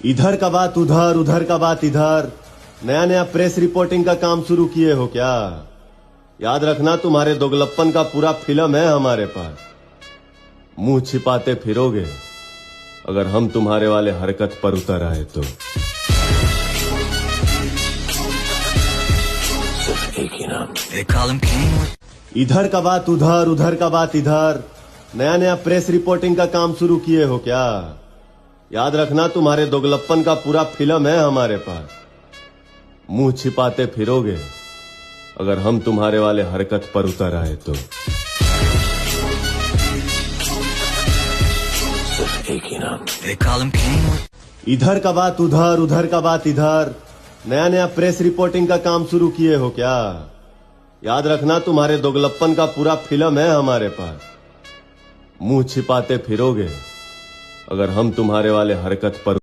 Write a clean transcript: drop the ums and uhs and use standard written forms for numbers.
इधर का बात उधर, उधर का बात इधर। नया नया प्रेस रिपोर्टिंग का काम शुरू किए हो क्या? याद रखना, तुम्हारे दोगलप्पन का पूरा फिल्म है हमारे पास। मुंह छिपाते फिरोगे अगर हम तुम्हारे वाले हरकत पर उतर आए तो। सिर्फ एक ही नाम, they call him king. इधर का बात उधर, उधर का बात इधर। नया नया प्रेस रिपोर्टिंग का काम शुरू किए हो क्या? याद रखना, तुम्हारे दोगलप्पन का पूरा फिल्म है हमारे पास। मुंह छिपाते फिरोगे अगर हम तुम्हारे वाले हरकत पर उतर आए तो। सिर्फ एक ही नाम, they call him king. इधर का बात उधर, उधर का बात इधर। नया नया प्रेस रिपोर्टिंग का काम शुरू किए हो क्या? याद रखना, तुम्हारे दोगलप्पन का पूरा फिल्म है हमारे पास। मुंह छिपाते फिरोगे अगर हम तुम्हारे वाले हरकत पर